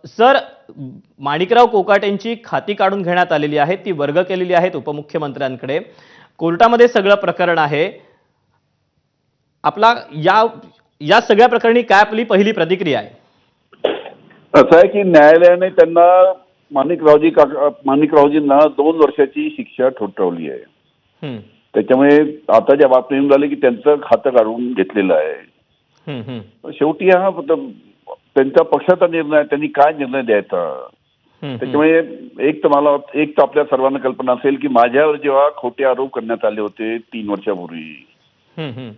Sir, Manikrao कोकाटेंची खाती काढून घेण्यात आलेली आहेत, ती वर्ग केलेली आहेत उपमुख्यमंत्र्यांकडे. कोर्टामध्ये सगळं प्रकरण आहे. आपला या या सगळ्या प्रकरणी काय आपली पहिली प्रतिक्रिया आहे? असं आहे की न्यायालयाने त्यांना माणिकरावजींना 2 वर्षाची शिक्षा ठोठावली आहे. हम्म, त्याच्यामुळे आता ज्या बातमी येऊन राहिली की त्यांचं खातं काढून घेतलेलं आहे. हम्म, हम्म, शेवटी हा त्यांच्या पक्षाचा निर्णय आहे, त्यांनी काय निर्णय द्यायचा. हम्म, त्याच्यामुळे एक तर आपल्या सर्वांना कल्पना असेल की माझ्यावर जेव्हा खोटे आरोप करण्यात आले होते 3 वर्षापूर्वी, हम्म, हम्म,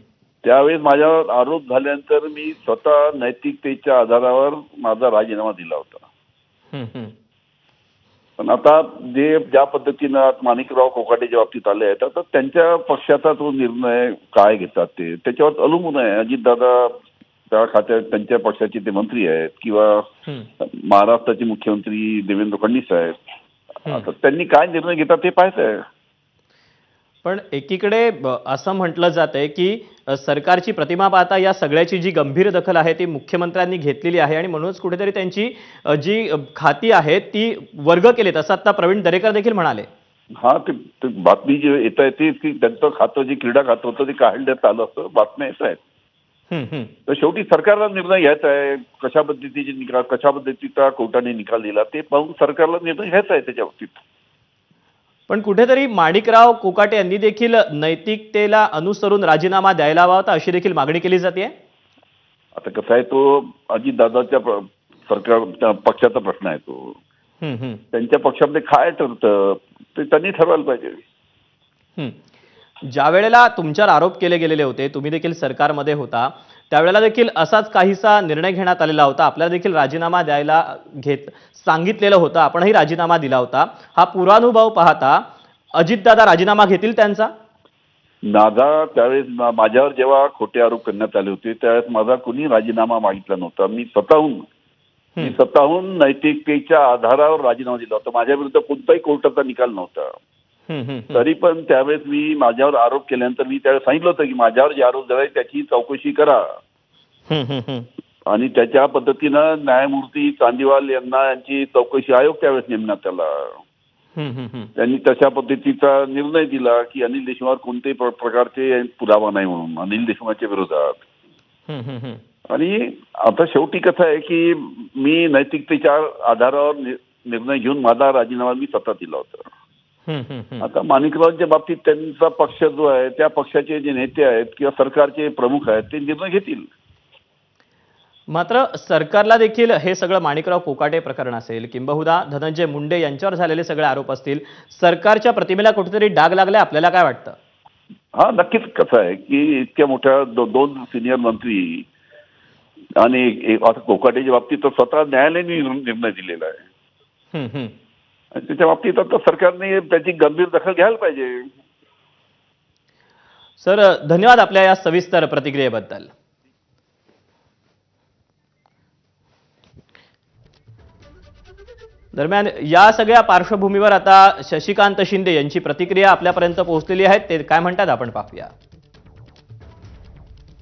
त्यावेळेस माझ्यावर आरोप झाल्यानंतर मी स्वतः नैतिकतेच्या आधारावर माझा राजीनामा दिला होता. हम्म, हम्म. पण आता ज्या पद्धतीनं माणिकराव कोकाटेच्या बाबतीत आले आहेत, आता त्यांच्या पक्षाचा तो निर्णय काय घेतात ते त्याच्यावर अवलंबून आहे. अजितदादा त्यांच्या पक्षाचे ते मंत्री आहेत किंवा महाराष्ट्राचे मुख्यमंत्री देवेंद्र फडणवीस आहेत. आता त्यांनी काय निर्णय घेतात ते पाहायचं आहे. पण एकीकडे असं म्हटलं जातंय की सरकारची प्रतिमा पाहता या सगळ्याची जी गंभीर दखल आहे ती मुख्यमंत्र्यांनी घेतलेली आहे आणि म्हणूनच कुठेतरी त्यांची जी खाती आहेत ती वर्ग केलीत, असं आता प्रवीण दरेकर देखील म्हणाले. हा, ते बातमी जी येत आहे ती की त्यांचं खातं जे क्रीडा खातं होतं ते काढण्यात आलं असं बातम्या येत आहेत. तर शेवटी सरकारला निर्णय घ्यायचा आहे. कशा पद्धतीचा कोर्टाने निकाल दिला ते पाहून सरकारला निर्णय घ्यायचा आहे त्याच्या बाबतीत. पण कुठेतरी माणिकराव कोकाटे यांनी देखील नैतिकतेला अनुसरून राजीनामा द्यायला हवा होता, अशी देखील मागणी केली जाते. आता कसं आहे, तो अजितदादाच्या सरकार पक्षाचा प्रश्न आहे तो. त्यांच्या पक्षामध्ये काय ठरतं ते त्यांनी ठरवायला पाहिजे. ज्या वेळेला तुमच्यावर आरोप केले गेलेले होते, तुम्ही देखील सरकारमध्ये होता, त्यावेळेला देखील असाच काहीसा निर्णय घेण्यात आलेला होता. आपल्याला देखील राजीनामा द्यायला सांगितलेलं होतं, आपणही राजीनामा दिला होता. हा पूर्वानुभव पाहता अजितदादा राजीनामा घेतील त्यांचा? त्यावेळेस माझ्यावर जेव्हा खोटे आरोप करण्यात आले होते त्यावेळेस माझा कुणी राजीनामा मागितला नव्हता. मी स्वतःहून नैतिकतेच्या आधारावर राजीनामा दिला होता. माझ्या विरुद्ध कोणताही कोर्टाचा निकाल नव्हता. तरी पण त्यावेळेस मी माझ्यावर आरोप केल्यानंतर मी त्यावेळेस सांगितलं होतं की माझ्यावर जे आरोप झाले त्याची चौकशी करा आणि त्याच्या पद्धतीनं न्यायमूर्ती चांदीवाल यांची चौकशी आयोग त्यावेळेस नेमण्यात आला. त्यांनी तशा पद्धतीचा निर्णय दिला की अनिल देशमुख कोणत्याही प्रकारचे पुरावा नाही म्हणून अनिल देशमुखांच्या विरोधात. आणि आता शेवटी कसं आहे की मी नैतिकतेच्या आधारावर निर्णय घेऊन माझा राजीनामा मी स्वतः दिला होता. आता माणिकरावांच्या बाबतीत त्यांचा पक्ष जो आहे त्या पक्षाचे जे नेते आहेत किंवा सरकारचे प्रमुख आहेत ते निर्णय घेतील. मात्र सरकारला देखील हे सगळं माणिकराव कोकाटे प्रकरण असेल किंबहुना धनंजय मुंडे यांच्यावर झालेले सगळे आरोप असतील, सरकारच्या प्रतिमेला कुठेतरी डाग लागलाय, आपल्याला काय वाटतं? हा, नक्कीच. कसं आहे की इतक्या मोठ्या 2 सिनियर मंत्री आणि आता कोकाटेच्या बाबतीत स्वतः न्यायालयाने निर्णय दिलेला आहे. त्याच्या बाबतीत आता सरकारने त्याची गंभीर दखल घ्यायला पाहिजे. सर, धन्यवाद आपल्या या सविस्तर प्रतिक्रियेबद्दल. दरम्यान या सगळ्या पार्श्वभूमीवर आता शशिकांत शिंदे यांची प्रतिक्रिया आपल्यापर्यंत पोहोचलेली आहे. ते काय म्हणतात आपण पाहूया.